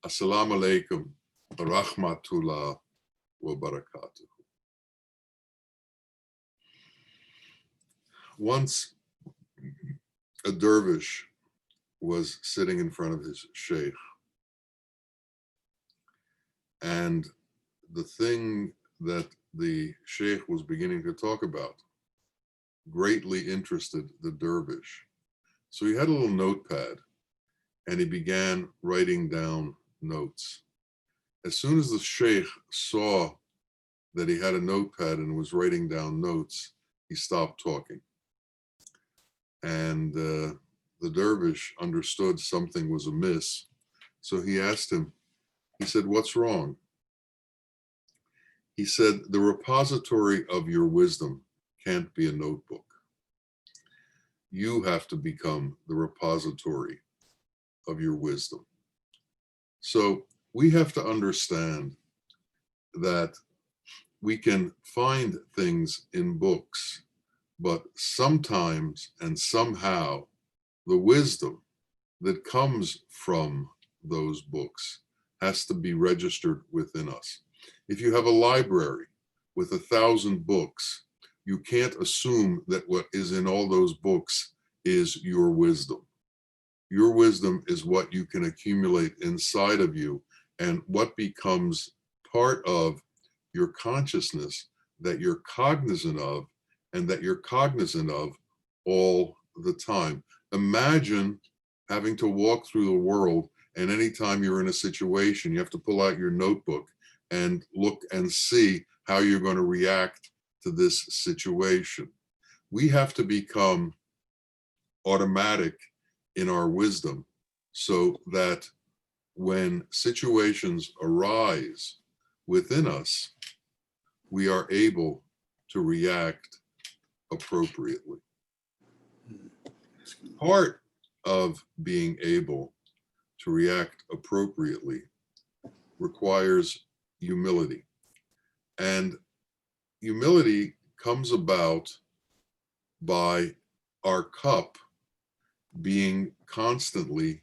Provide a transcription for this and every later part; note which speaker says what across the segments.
Speaker 1: Assalamu alaikum rahmatullah wa barakatuh. Once a dervish was sitting in front of his sheikh, and the thing that the sheikh was beginning to talk about greatly interested the dervish. So he had a little notepad and he began writing down notes. As soon as the sheikh saw that he had a notepad and was writing down notes, he stopped talking. And the dervish understood something was amiss. So he asked him, he said, "What's wrong?" He said, "The repository of your wisdom can't be a notebook. You have to become the repository of your wisdom." So we have to understand that we can find things in books, but sometimes and somehow the wisdom that comes from those books has to be registered within us. If you have a library with 1,000 books, you can't assume that what is in all those books is your wisdom. Your wisdom is what you can accumulate inside of you and what becomes part of your consciousness that you're cognizant of and that you're cognizant of all the time. Imagine having to walk through the world, and anytime you're in a situation, you have to pull out your notebook and look and see how you're going to react to this situation. We have to become automatic in our wisdom so that when situations arise within us, we are able to react appropriately. Part of being able to react appropriately requires humility. And humility comes about by our cup being constantly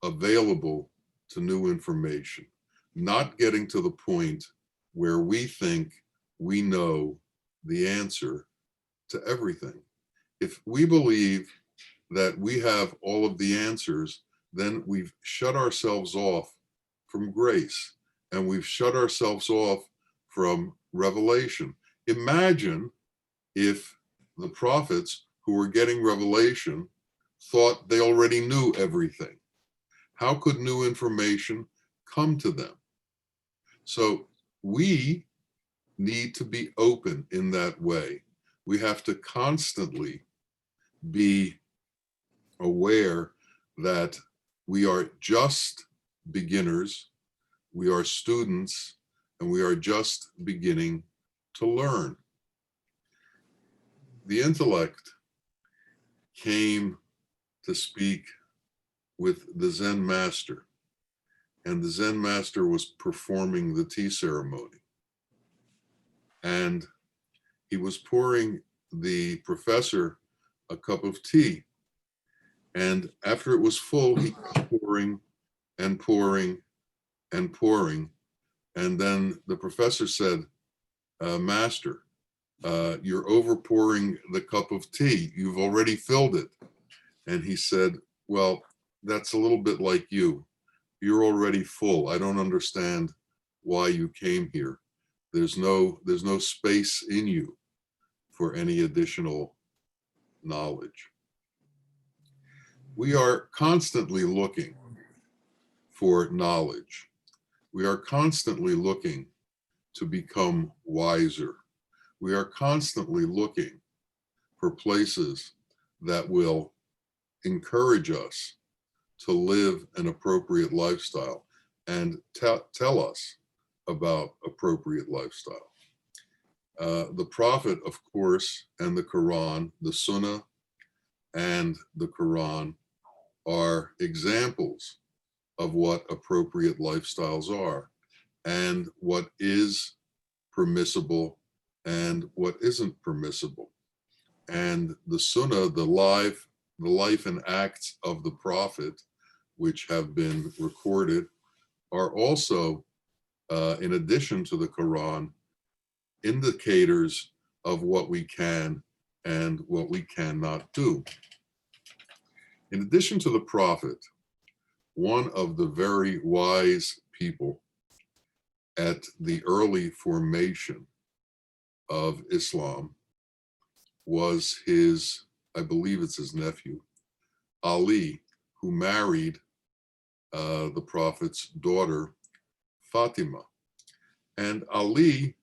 Speaker 1: available to new information, not getting to the point where we think we know the answer to everything. If we believe that we have all of the answers, then we've shut ourselves off from grace and we've shut ourselves off from revelation. Imagine if the prophets who were getting revelation thought they already knew everything. How could new information come to them? So we need to be open in that way. We have to constantly be aware that we are just beginners, we are students, and we are just beginning to learn. The intellect came to speak with the Zen master, and the Zen master was performing the tea ceremony. And he was pouring the professor a cup of tea. And after it was full, he kept pouring and pouring and pouring. And then the professor said, "Master, you're overpouring the cup of tea. You've already filled it." And he said, "Well, that's a little bit like you. You're already full. I don't understand why you came here. There's no space in you for any additional knowledge." We are constantly looking for knowledge. We are constantly looking to become wiser. We are constantly looking for places that will encourage us to live an appropriate lifestyle and tell us about appropriate lifestyle. The Prophet, of course, and the Quran, the Sunnah and the Quran are examples of what appropriate lifestyles are and what is permissible and what isn't permissible. And the Sunnah, the life and acts of the Prophet, which have been recorded, are also, in addition to the Quran, indicators of what we can and what we cannot do. In addition to the Prophet, one of the very wise people at the early formation of Islam was his, I believe it's his nephew, Ali, who married the Prophet's daughter, Fatima. And Ali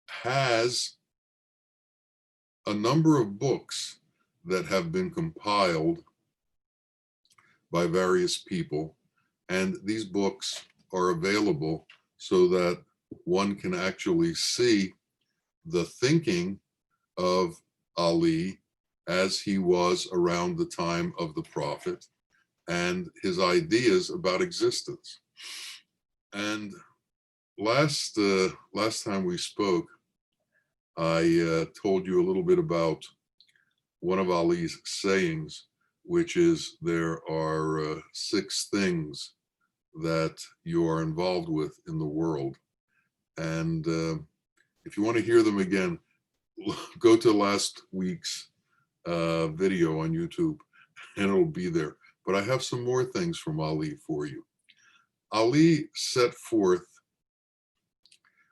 Speaker 1: has a number of books that have been compiled by various people, and these books are available so that one can actually see the thinking of Ali as he was around the time of the Prophet and his ideas about existence. And last time we spoke, I told you a little bit about one of Ali's sayings, which is there are 6 things that you are involved with in the world. And if you want to hear them again, go to last week's video on YouTube and it'll be there. But I have some more things from Ali for you. Ali set forth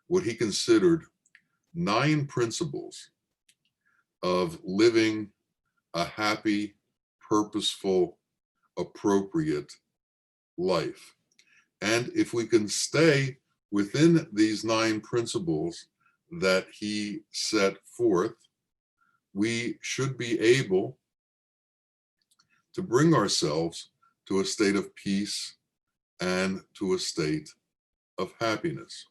Speaker 1: what he considered 9 principles of living a happy, purposeful, appropriate life. And if we can stay within these 9 principles that he set forth, we should be able to bring ourselves to a state of peace and to a state of happiness.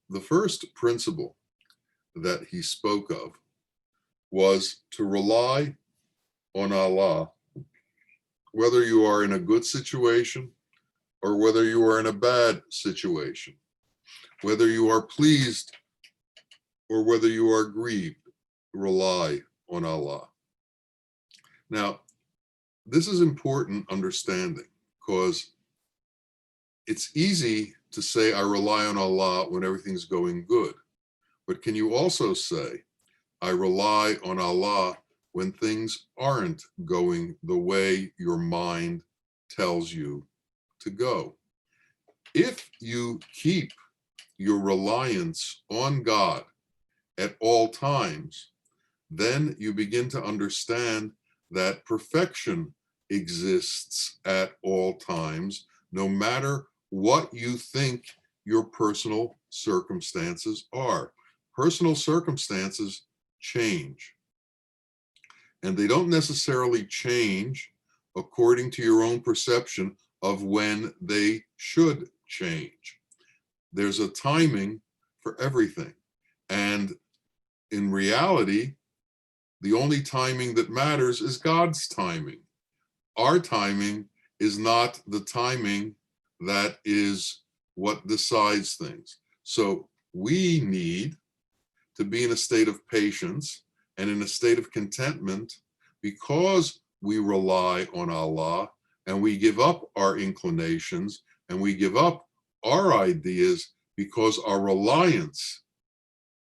Speaker 1: The first principle that he spoke of was to rely on Allah, whether you are in a good situation or whether you are in a bad situation, whether you are pleased or whether you are grieved, rely on Allah. Now, this is important understanding because it's easy to say I rely on Allah when everything's going good. But can you also say, I rely on Allah when things aren't going the way your mind tells you to go? If you keep your reliance on God at all times, then you begin to understand that perfection exists at all times, no matter what you think your personal circumstances are. Personal circumstances change, and they don't necessarily change according to your own perception of when they should change. There's a timing for everything, and in reality, the only timing that matters is God's timing. Our timing is not the timing that is what decides things. So we need to be in a state of patience and in a state of contentment because we rely on Allah and we give up our inclinations and we give up our ideas because our reliance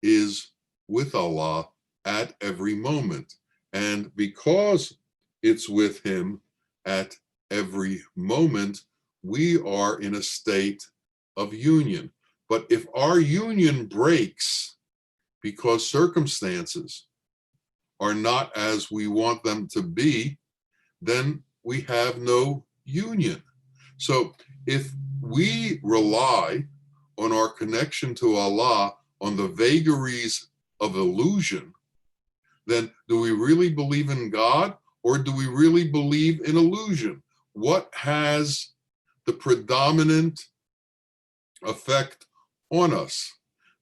Speaker 1: is with Allah at every moment. And because it's with Him at every moment, we are in a state of union. But if our union breaks because circumstances are not as we want them to be, then we have no union. So if we rely on our connection to Allah on the vagaries of illusion, then do we really believe in God or do we really believe in illusion? What has the predominant effect on us?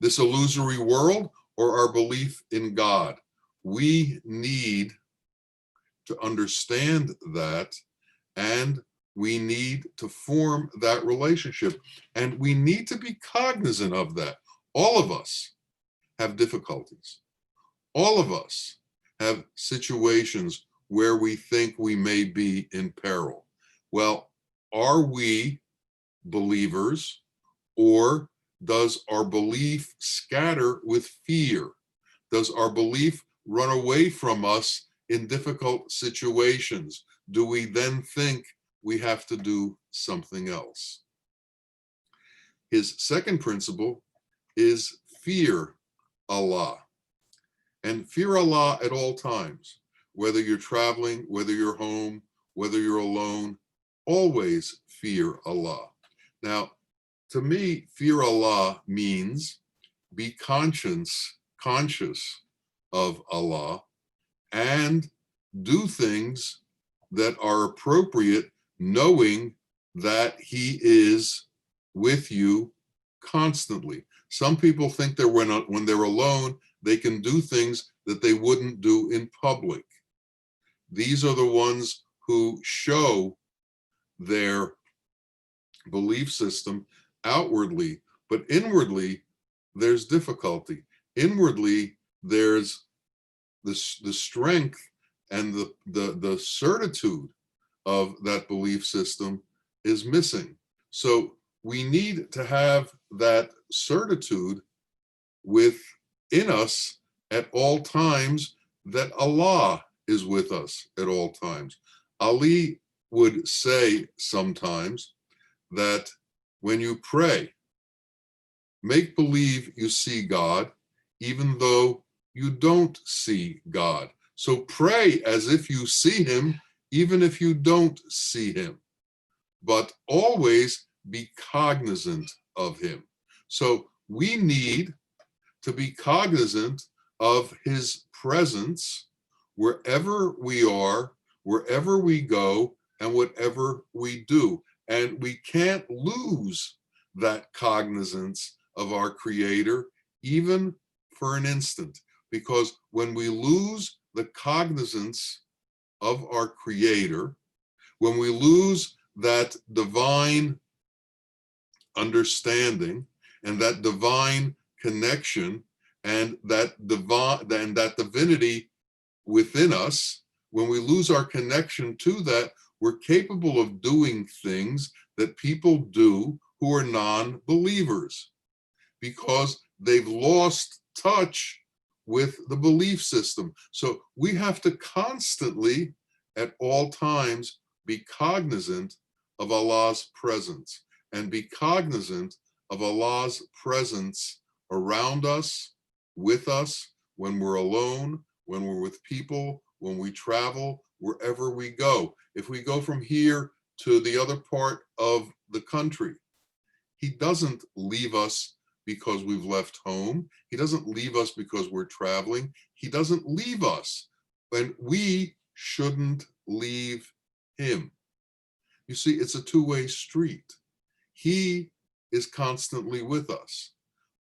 Speaker 1: This illusory world or our belief in God? We need to understand that, and we need to form that relationship, and we need to be cognizant of that. All of us have difficulties. All of us have situations where we think we may be in peril. Well, are we believers, or does our belief scatter with fear? Does our belief run away from us in difficult situations? Do we then think we have to do something else? His second principle is fear Allah. And fear Allah at all times, whether you're traveling, whether you're home, whether you're alone, always fear Allah. Now, to me, fear Allah means be conscious of Allah and do things that are appropriate, knowing that He is with you constantly. Some people think that when they're alone, they can do things that they wouldn't do in public. These are the ones who show their belief system outwardly, but inwardly, there's difficulty. Inwardly, there's the strength and the certitude of that belief system is missing. So we need to have that certitude within us at all times, that Allah is with us at all times. Ali would say sometimes that when you pray, make believe you see God, even though you don't see God. So pray as if you see Him, even if you don't see Him, but always be cognizant of Him. So we need to be cognizant of His presence wherever we are, wherever we go, and whatever we do. And we can't lose that cognizance of our Creator, even for an instant, because when we lose the cognizance of our Creator, when we lose that divine understanding and that divine connection and that divinity within us, when we lose our connection to that, we're capable of doing things that people do who are non-believers, because they've lost touch with the belief system. So we have to constantly, at all times, be cognizant of Allah's presence and be cognizant of Allah's presence around us, with us, when we're alone, when we're with people, when we travel, wherever we go. If we go from here to the other part of the country, He doesn't leave us because we've left home. He doesn't leave us because we're traveling. He doesn't leave us, and we shouldn't leave Him. You see, it's a two-way street. He is constantly with us.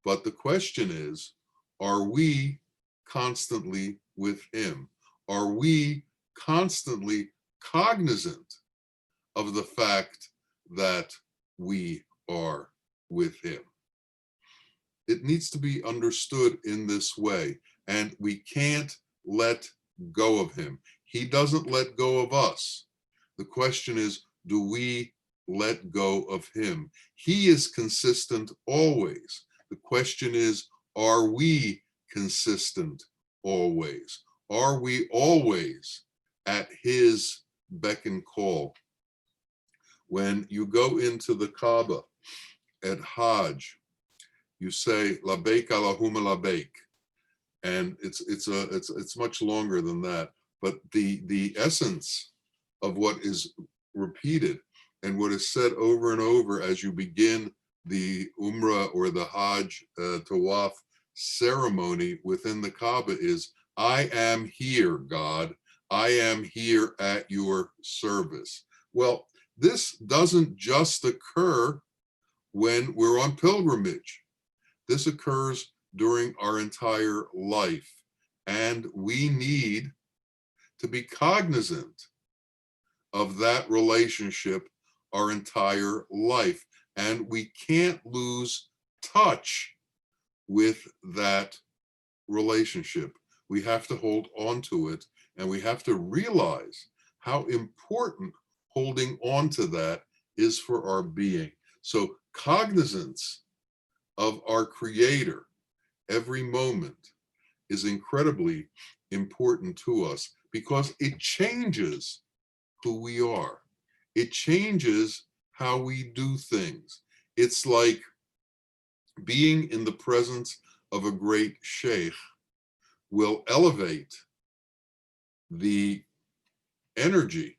Speaker 1: But the question is, are we constantly with Him? Are we constantly cognizant of the fact that we are with Him? It needs to be understood in this way, and we can't let go of Him. He doesn't let go of us. The question is, do we let go of Him? He is consistent always. The question is, are we consistent always? Are we always at His beck and call? When you go into the Kaaba at Hajj, you say Labbaik Allahumma Labbaik, and it's much longer than that. But the essence of what is repeated and what is said over and over as you begin the Umrah or the Hajj Tawaf ceremony within the Kaaba is, I am here, God. I am here at your service. Well, this doesn't just occur when we're on pilgrimage. This occurs during our entire life, and we need to be cognizant of that relationship our entire life, and we can't lose touch with that relationship. We have to hold on to it, and we have to realize how important holding on to that is for our being. So cognizance of our Creator every moment is incredibly important to us because it changes who we are. It changes how we do things. It's like being in the presence of a great sheikh will elevate the energy,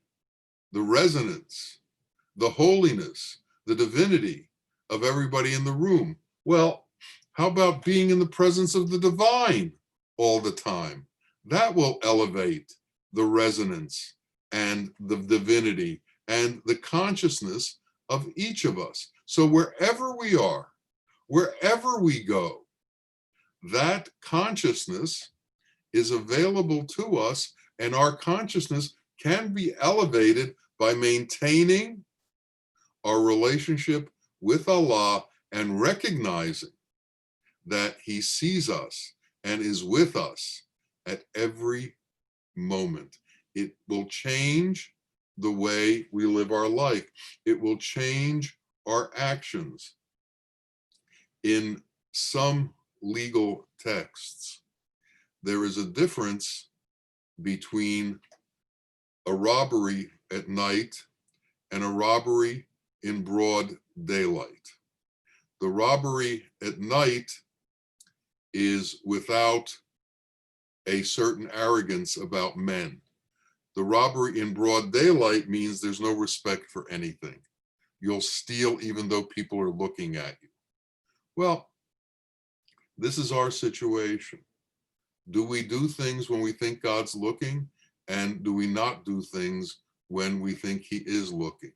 Speaker 1: the resonance, the holiness, the divinity of everybody in the room. Well, how about being in the presence of the divine all the time? That will elevate the resonance and the divinity and the consciousness of each of us. So wherever we are, wherever we go, that consciousness is available to us, and our consciousness can be elevated by maintaining our relationship with Allah and recognizing that He sees us and is with us at every moment. It will change the way we live our life. It will change our actions. In some legal texts, there is a difference between a robbery at night and a robbery in broad daylight. The robbery at night is without a certain arrogance about men. The robbery in broad daylight means there's no respect for anything. You'll steal even though people are looking at you. Well, this is our situation. Do we do things when we think God's looking? And do we not do things when we think He is looking?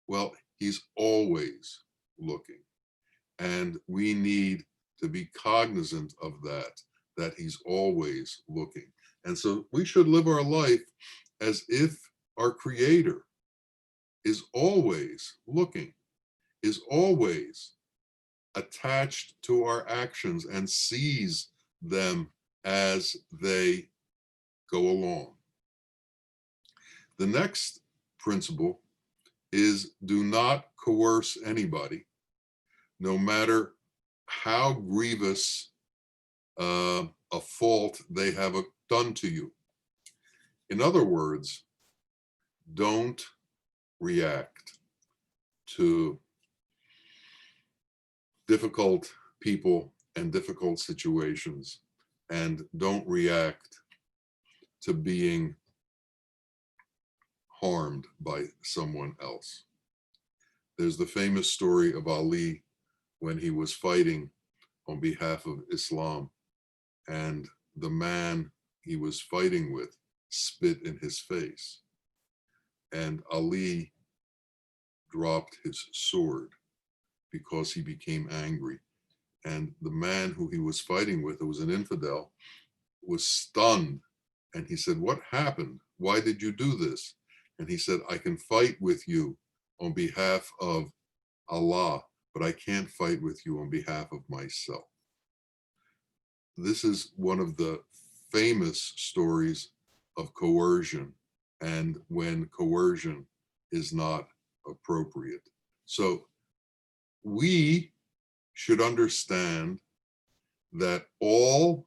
Speaker 1: Well, He's always looking. And we need to be cognizant of that He's always looking. And so we should live our life as if our Creator is always looking, is always attached to our actions and sees them as they go along. The next principle is do not coerce anybody, no matter how grievous a fault they have done to you. In other words, don't react to difficult people and difficult situations, and don't react to being harmed by someone else. There's the famous story of Ali when he was fighting on behalf of Islam, and the man he was fighting with spit in his face, and Ali dropped his sword because he became angry. And the man who he was fighting with, who was an infidel, was stunned. And he said, "What happened? Why did you do this?" And he said, "I can fight with you on behalf of Allah, but I can't fight with you on behalf of myself." This is one of the famous stories of coercion, and when coercion is not appropriate. So we should understand that all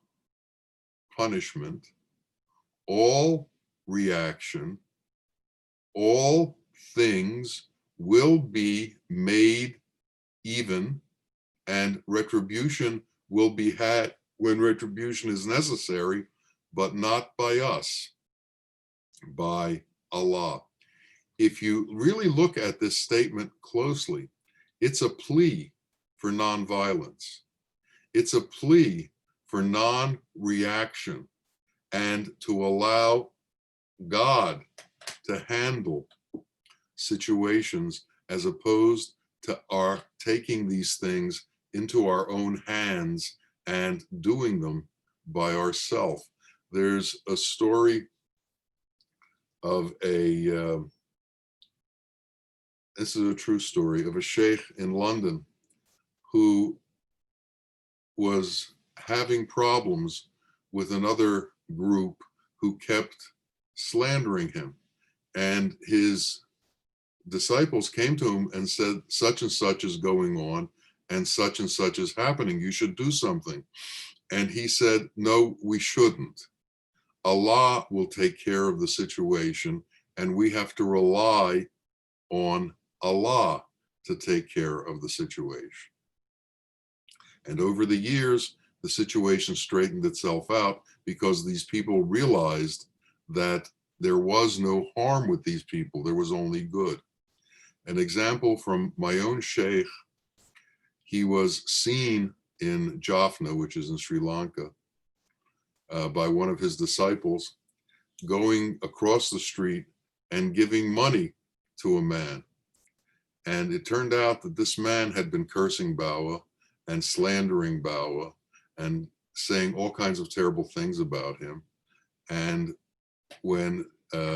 Speaker 1: punishment, all reaction, all things will be made even, and retribution will be had when retribution is necessary, but not by us, by Allah. If you really look at this statement closely, it's a plea for nonviolence. It's a plea for non-reaction and to allow God to handle situations as opposed to our taking these things into our own hands and doing them by ourselves. There's a story of this is a true story, of a sheikh in London who was having problems with another group who kept slandering him. And his disciples came to him and said, such and such is going on and such is happening. You should do something. And he said, no, we shouldn't. Allah will take care of the situation, and we have to rely on Allah to take care of the situation. And over the years, the situation straightened itself out because these people realized that there was no harm with these people. There was only good. An example from my own sheikh, he was seen in Jaffna, which is in Sri Lanka, by one of his disciples going across the street and giving money to a man. And it turned out that this man had been cursing Bawa and slandering Bawa and saying all kinds of terrible things about him. And when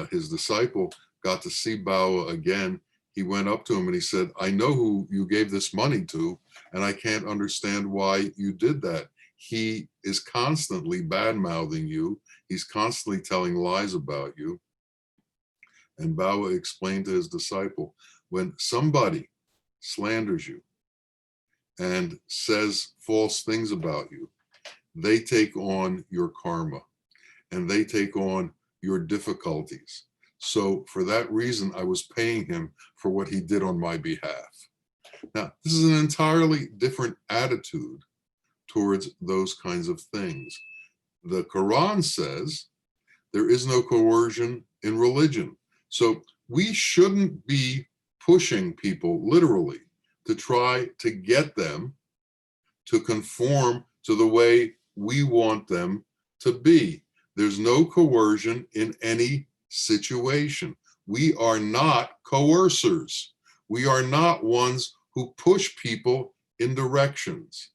Speaker 1: his disciple got to see Bawa again, he went up to him and he said, I know who you gave this money to, and I can't understand why you did that. He is constantly bad-mouthing you. He's constantly telling lies about you. And Bawa explained to his disciple, when somebody slanders you and says false things about you, they take on your karma and they take on your difficulties. So for that reason, I was paying him for what he did on my behalf. Now, this is an entirely different attitude towards those kinds of things. The Quran says there is no coercion in religion. So we shouldn't be pushing people literally to try to get them to conform to the way we want them to be. There's no coercion in any situation. We are not coercers. We are not ones who push people in directions.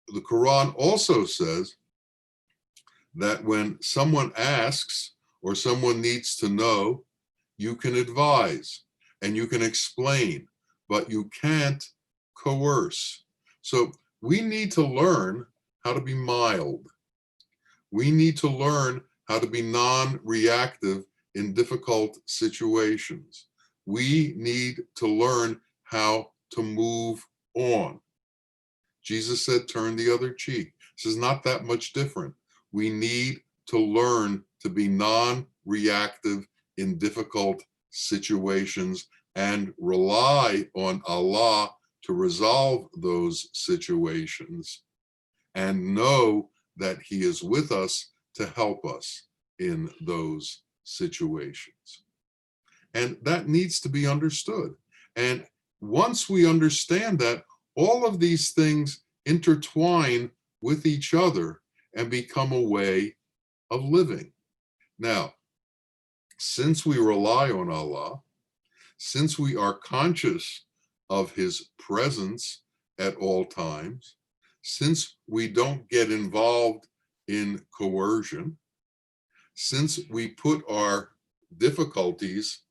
Speaker 1: The Quran also says that when someone asks or someone needs to know, you can advise and you can explain, but you can't coerce. So we need to learn how to be mild. We need to learn how to be non-reactive in difficult situations. We need to learn how to move on. Jesus said, turn the other cheek. This is not that much different. We need to learn to be non-reactive in difficult situations and rely on Allah to resolve those situations and know that He is with us to help us in those situations. And that needs to be understood. And once we understand that, all of these things intertwine with each other and become a way of living. Now, since we rely on Allah, since we are conscious of His presence at all times, since we don't get involved in coercion, since we put our difficulties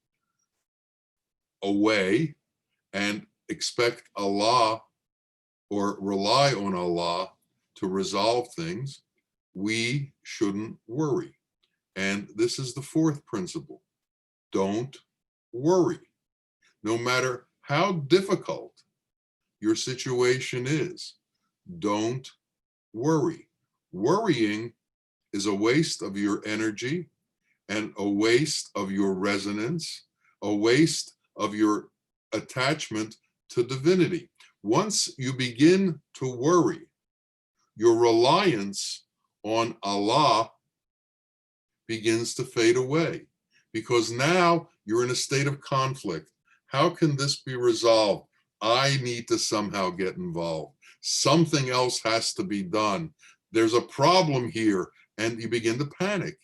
Speaker 1: away and expect Allah or rely on Allah to resolve things, we shouldn't worry. And this is the fourth principle. Don't worry. No matter how difficult your situation is, don't worry. Worrying is a waste of your energy and a waste of your resonance, a waste of your attachment to divinity. Once you begin to worry, your reliance on Allah begins to fade away, because now you're in a state of conflict. How can this be resolved? I need to somehow get involved. Something else has to be done. There's a problem here, and you begin to panic.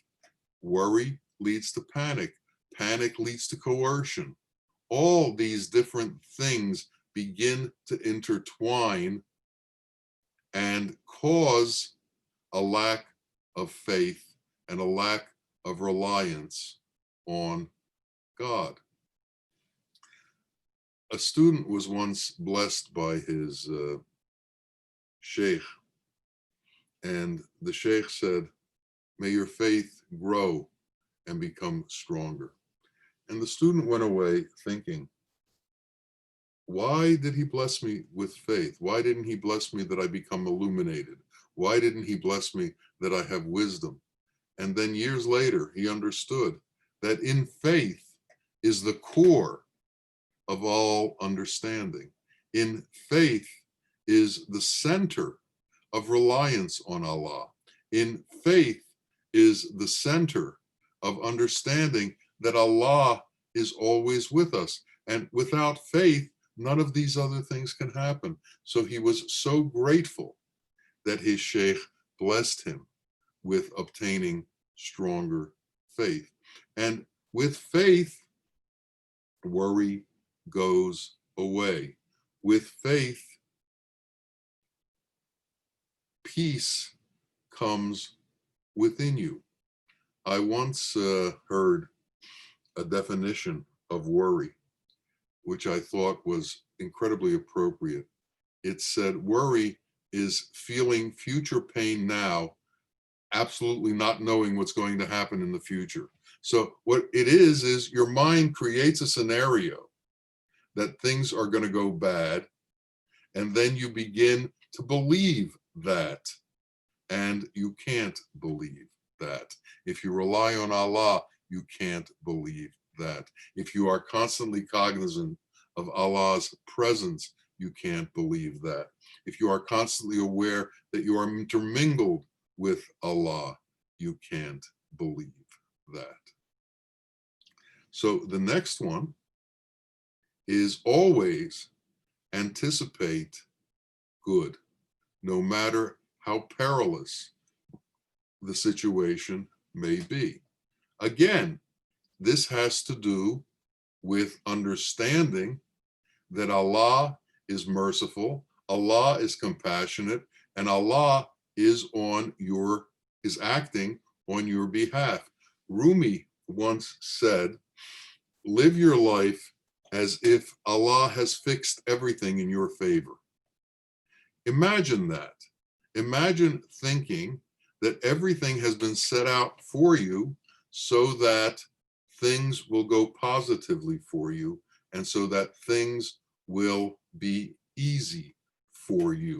Speaker 1: Worry leads to panic. Panic leads to coercion. All these different things begin to intertwine and cause a lack of faith and a lack of reliance on God. A student was once blessed by his sheikh, and the sheikh said, may your faith grow and become stronger. And the student went away thinking, why did he bless me with faith? Why didn't he bless me that I become illuminated? Why didn't he bless me that I have wisdom? And then years later, he understood that in faith is the core of all understanding. In faith is the center of reliance on Allah. In faith is the center of understanding that Allah is always with us. And without faith, none of these other things can happen. So he was so grateful that his sheikh blessed him with obtaining stronger faith. And with faith, worry goes away. With faith, peace comes within you. I once heard a definition of worry, which I thought was incredibly appropriate. It said, worry is feeling future pain now, absolutely not knowing what's going to happen in the future. So what it is your mind creates a scenario that things are going to go bad, and then you begin to believe that, and you can't believe that. If you rely on Allah, you can't believe that. If you are constantly cognizant of Allah's presence, you can't believe that. If you are constantly aware that you are intermingled with Allah, you can't believe that. So the next one is always anticipate good, no matter how perilous the situation may be. Again, this has to do with understanding that Allah is merciful, Allah is compassionate, and Allah is acting on your behalf. Rumi once said, live your life as if Allah has fixed everything in your favor. Imagine that. Imagine thinking that everything has been set out for you so that things will go positively for you, and so that things will be easy for you.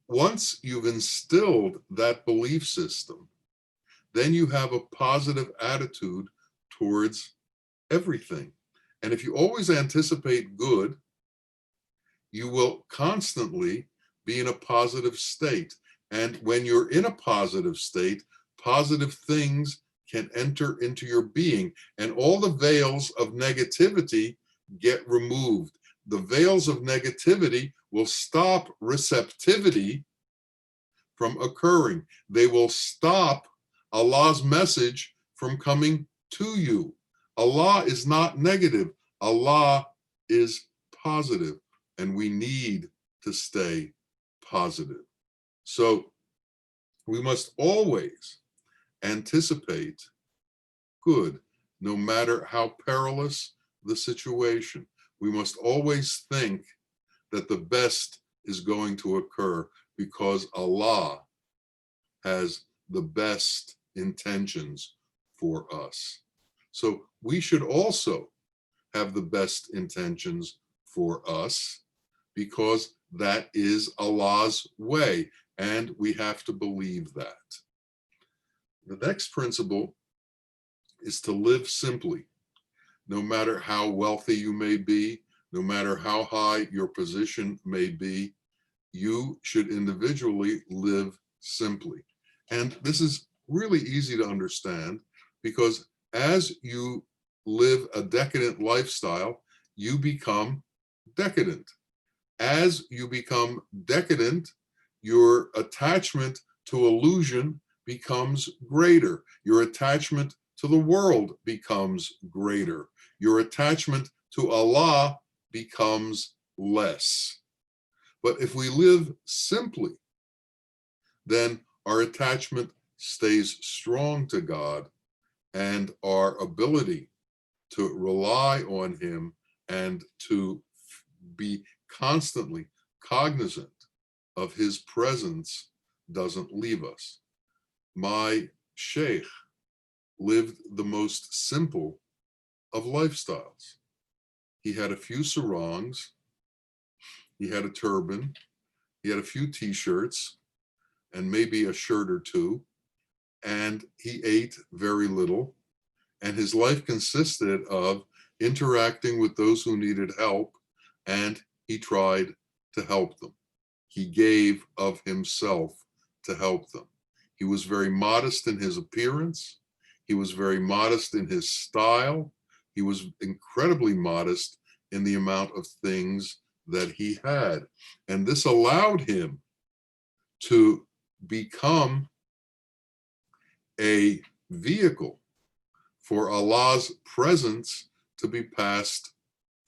Speaker 1: Once you've instilled that belief system, then you have a positive attitude towards everything. And if you always anticipate good, you will constantly be in a positive state. And when you're in a positive state, positive things can enter into your being, and all the veils of negativity get removed. The veils of negativity will stop receptivity from occurring. They will stop Allah's message from coming to you. Allah is not negative. Allah is positive, and we need to stay positive. So we must always anticipate good, no matter how perilous the situation. We must always think that the best is going to occur, because Allah has the best intentions for us. So we should also have the best intentions for us, because that is Allah's way, and we have to believe that. The next principle is to live simply. No matter how wealthy you may be, no matter how high your position may be, you should individually live simply. And this is really easy to understand, because as you live a decadent lifestyle, you become decadent. As you become decadent, your attachment to illusion becomes greater. Your attachment to the world becomes greater. Your attachment to Allah becomes less. But if we live simply, then our attachment stays strong to God, and our ability to rely on Him and to be constantly cognizant of His presence doesn't leave us. My sheikh lived the most simple of lifestyles. He had a few sarongs, he had a turban, he had a few t-shirts, and maybe a shirt or two, and he ate very little. And his life consisted of interacting with those who needed help, and he tried to help them. He gave of himself to help them. He was very modest in his appearance. He was very modest in his style. He was incredibly modest in the amount of things that he had. And this allowed him to become a vehicle for Allah's presence to be passed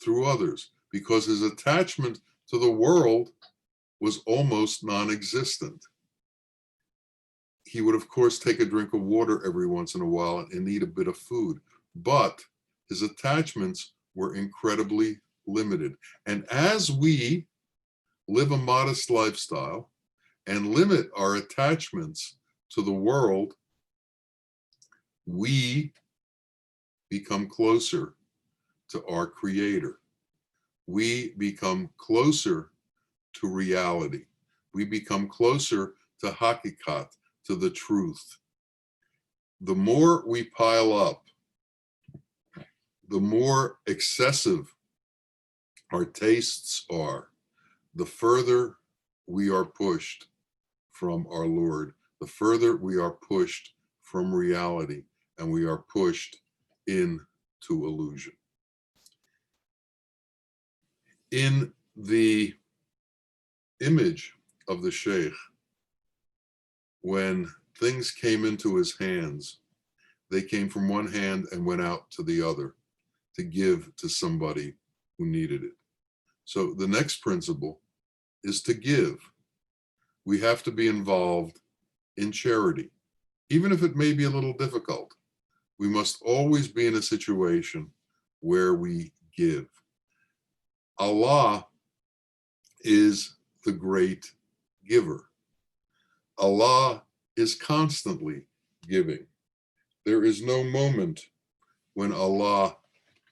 Speaker 1: through others, because his attachment to the world was almost non-existent. He would, of course, take a drink of water every once in a while and eat a bit of food, but his attachments were incredibly limited. And as we live a modest lifestyle and limit our attachments to the world, we become closer to our Creator. We become closer to reality. We become closer to hakikat, to the truth. The more we pile up, the more excessive our tastes are, the further we are pushed from our Lord, the further we are pushed from reality, and we are pushed into illusion. In the image of the Sheikh, when things came into his hands, they came from one hand and went out to the other to give to somebody who needed it. So the next principle is to give. We have to be involved in charity, even if it may be a little difficult. We must always be in a situation where we give. Allah is the great giver. Allah is constantly giving. There is no moment when Allah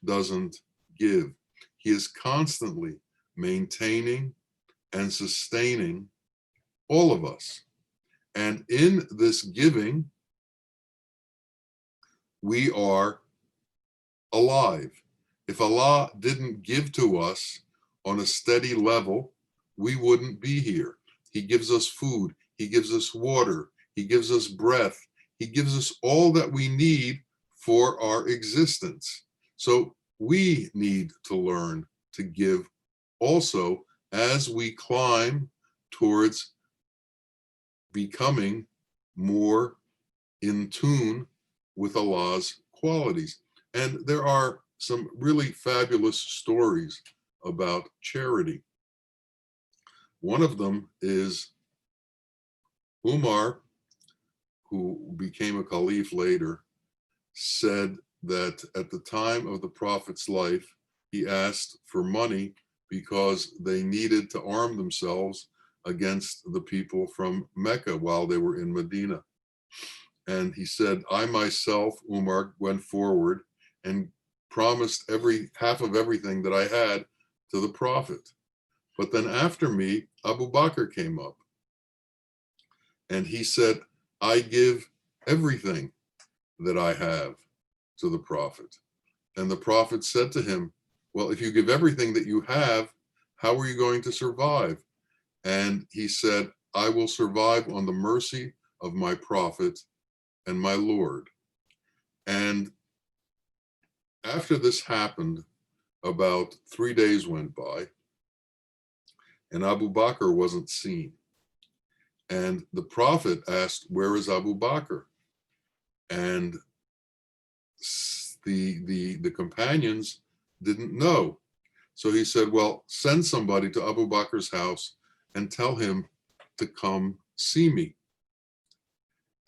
Speaker 1: doesn't give. He is constantly maintaining and sustaining all of us. And in this giving, we are alive. If Allah didn't give to us on a steady level, we wouldn't be here. He gives us food, He gives us water, He gives us breath, He gives us all that we need for our existence. So we need to learn to give also as we climb towards becoming more in tune with Allah's qualities. And there are some really fabulous stories about charity. One of them is Umar, who became a caliph later, said that at the time of the Prophet's life, he asked for money because they needed to arm themselves against the people from Mecca while they were in Medina. And he said, I myself, Umar, went forward and promised half of everything that I had to the Prophet. But then after me, Abu Bakr came up and he said, I give everything that I have to the Prophet. And the Prophet said to him, well, if you give everything that you have, how are you going to survive? And he said, I will survive on the mercy of my Prophet and my Lord. And after this happened, about 3 days went by, and Abu Bakr wasn't seen. And the Prophet asked, where is Abu Bakr? And the companions didn't know. So he said, well, send somebody to Abu Bakr's house and tell him to come see me.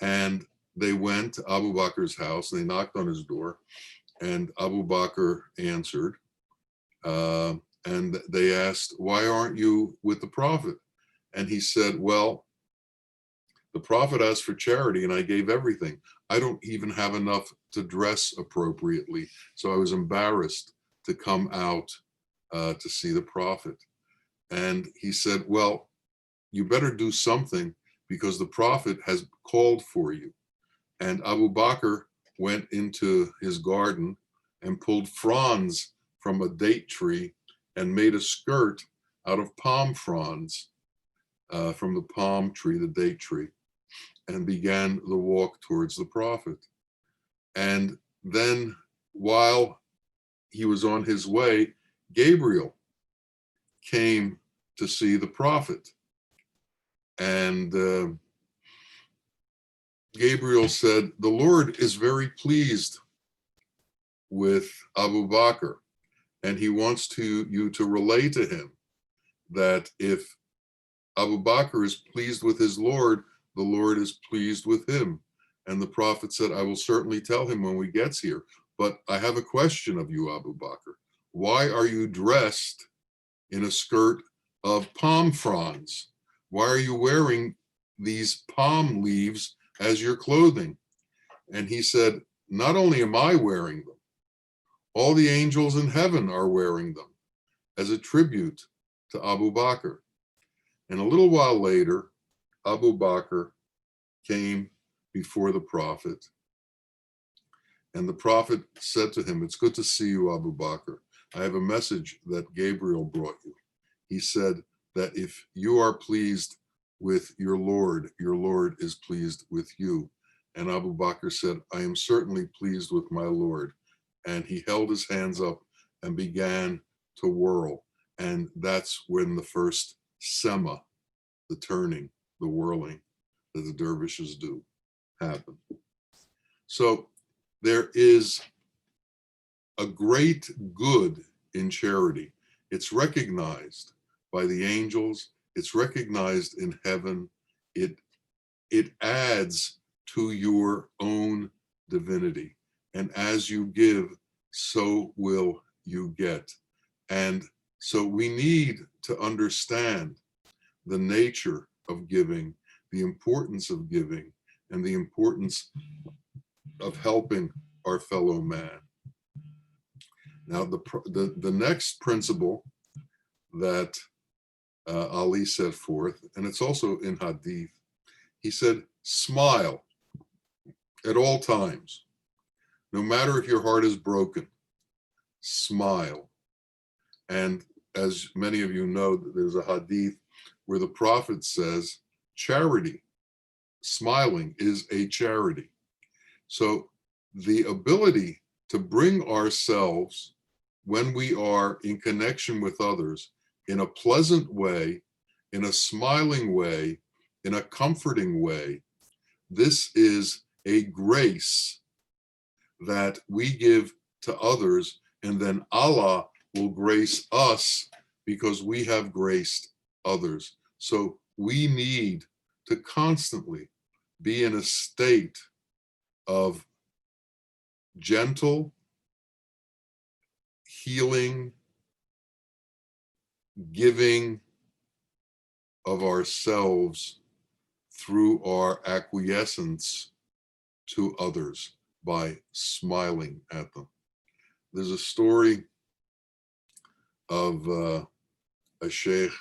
Speaker 1: And they went to Abu Bakr's house, and they knocked on his door, and Abu Bakr answered. And they asked, why aren't you with the Prophet? And he said, well, the Prophet asked for charity and I gave everything. I don't even have enough to dress appropriately. So I was embarrassed to come out to see the Prophet. And he said, well, you better do something because the Prophet has called for you. And Abu Bakr went into his garden and pulled fronds from a date tree and made a skirt out of palm fronds from the palm tree, the date tree, and began the walk towards the Prophet. And then while he was on his way, Gabriel came to see the Prophet. And Gabriel said, the Lord is very pleased with Abu Bakr, and he wants you to relay to him that if Abu Bakr is pleased with his Lord, the Lord is pleased with him. And the Prophet said, I will certainly tell him when we gets here. But I have a question of you, Abu Bakr. Why are you dressed in a skirt of palm fronds? Why are you wearing these palm leaves as your clothing? And he said, not only am I wearing them, all the angels in heaven are wearing them as a tribute to Abu Bakr. And a little while later, Abu Bakr came before the Prophet. And the Prophet said to him, it's good to see you, Abu Bakr. I have a message that Gabriel brought you. He said that if you are pleased with your Lord is pleased with you. And Abu Bakr said, I am certainly pleased with my Lord. And he held his hands up and began to whirl. And that's when the first sema, the turning, the whirling that the dervishes do, happened. So there is a great good in charity. It's recognized by the angels. It's recognized in heaven. It adds to your own divinity. And as you give, so will you get. And so we need to understand the nature of giving, the importance of giving, and the importance of helping our fellow man. Now, the next principle that Ali set forth, and it's also in Hadith, he said, smile at all times. No matter if your heart is broken, smile. And as many of you know, there's a Hadith where the Prophet says, charity, smiling is a charity. So the ability to bring ourselves, when we are in connection with others, in a pleasant way, in a smiling way, in a comforting way, this is a grace that we give to others, and then Allah will grace us because we have graced others. So we need to constantly be in a state of gentle, healing, giving of ourselves through our acquiescence to others by smiling at them. There's a story of a sheikh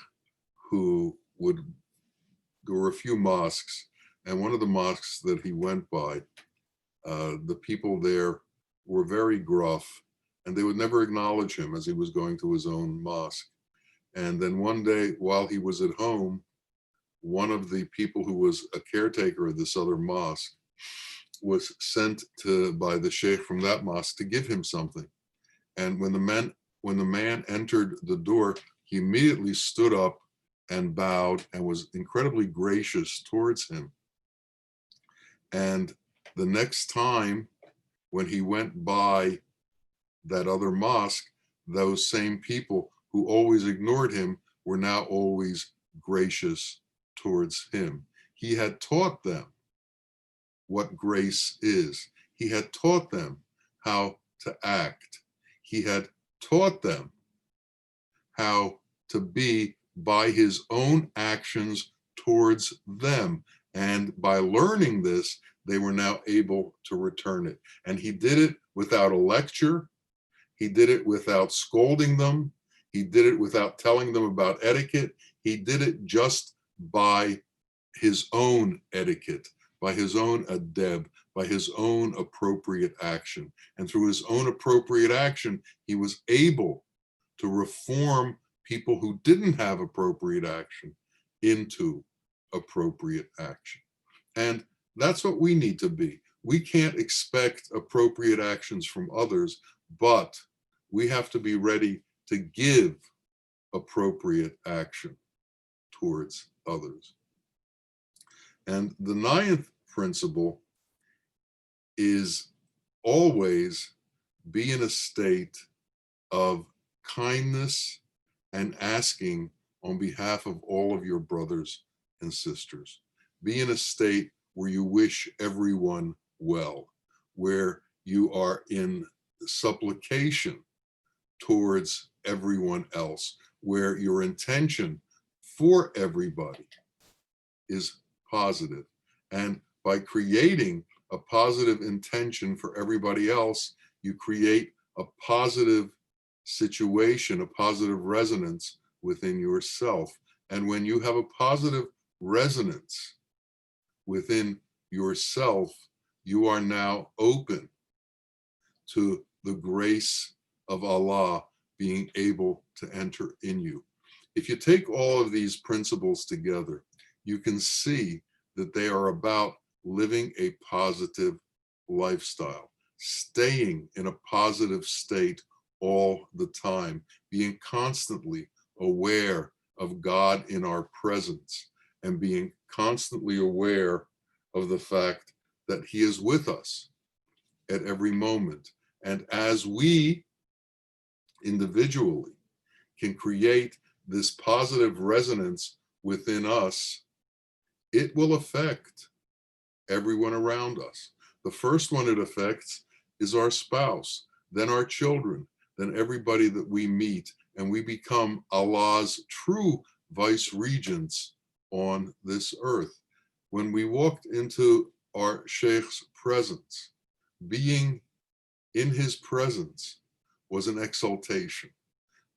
Speaker 1: who there were a few mosques, and one of the mosques that he went by, the people there were very gruff, and they would never acknowledge him as he was going to his own mosque. And then one day, while he was at home, one of the people who was a caretaker of this other mosque was sent by the sheikh from that mosque to give him something. And when the man entered the door, he immediately stood up and bowed and was incredibly gracious towards him. And the next time when he went by that other mosque, those same people who always ignored him were now always gracious towards him. He had taught them what grace is. He had taught them how to act. He had taught them how to be by his own actions towards them. And by learning this, they were now able to return it. And he did it without a lecture. He did it without scolding them. He did it without telling them about etiquette. He did it just by his own etiquette, by his own adab, by his own appropriate action. And through his own appropriate action, he was able to reform people who didn't have appropriate action into appropriate action. And that's what we need to be. We can't expect appropriate actions from others, but we have to be ready to give appropriate action towards others. And the ninth principle is always be in a state of kindness and asking on behalf of all of your brothers and sisters. Be in a state where you wish everyone well, where you are in supplication towards everyone else, where your intention for everybody is positive. And by creating a positive intention for everybody else, you create a positive situation, a positive resonance within yourself. And when you have a positive resonance within yourself, you are now open to the grace of Allah being able to enter in you. If you take all of these principles together, you can see that they are about living a positive lifestyle, staying in a positive state all the time, being constantly aware of God in our presence, and being constantly aware of the fact that He is with us at every moment. And as we individually can create this positive resonance within us, it will affect everyone around us. The first one it affects is our spouse, then our children, then everybody that we meet, and we become Allah's true vice regents on this earth. When we walked into our Sheikh's presence, being in his presence was an exaltation.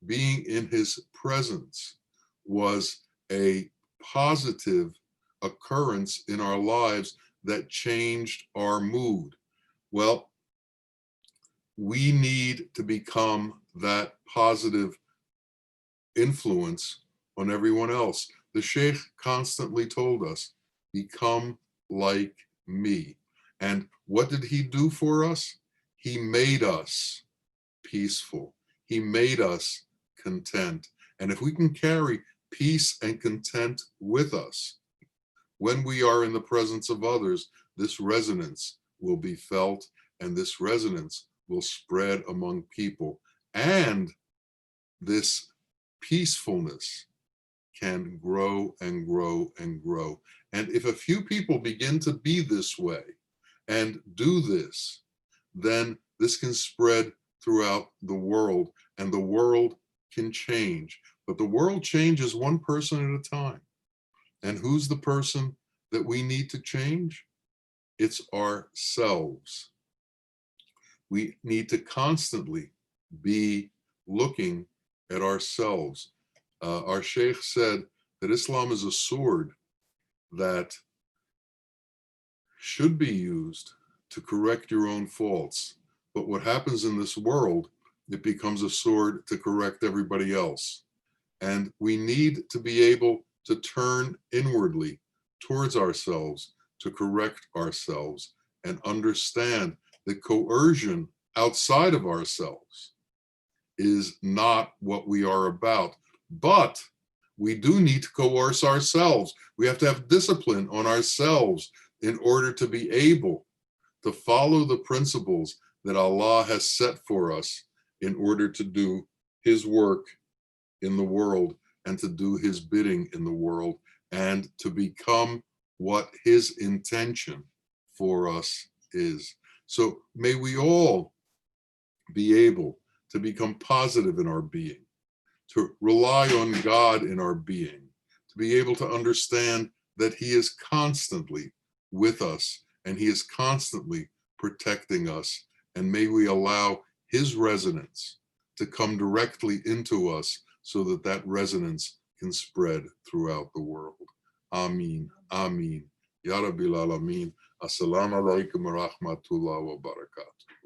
Speaker 1: Being in his presence was a positive occurrence in our lives that changed our mood. Well, we need to become that positive influence on everyone else. The Sheikh constantly told us, become like me. And what did he do for us? He made us peaceful. He made us content. And if we can carry peace and content with us when we are in the presence of others, this resonance will be felt, and this resonance will spread among people. And this peacefulness can grow and grow and grow. And if a few people begin to be this way and do this, then this can spread throughout the world, and the world can change. But the world changes one person at a time. And who's the person that we need to change? It's ourselves. We need to constantly be looking at ourselves. Our Sheikh said that Islam is a sword that should be used to correct your own faults. But what happens in this world, it becomes a sword to correct everybody else. And we need to be able to turn inwardly towards ourselves to correct ourselves and understand that coercion outside of ourselves is not what we are about. But we do need to coerce ourselves. We have to have discipline on ourselves in order to be able to follow the principles that Allah has set for us in order to do His work in the world and to do His bidding in the world and to become what His intention for us is. So may we all be able to become positive in our being, to rely on God in our being, to be able to understand that he is constantly with us and he is constantly protecting us. And may we allow his resonance to come directly into us so that that resonance can spread throughout the world. Ameen. Ameen. Ya Rabbil Alameen. Assalamu alaikum wa rahmatullah wa barakatuh.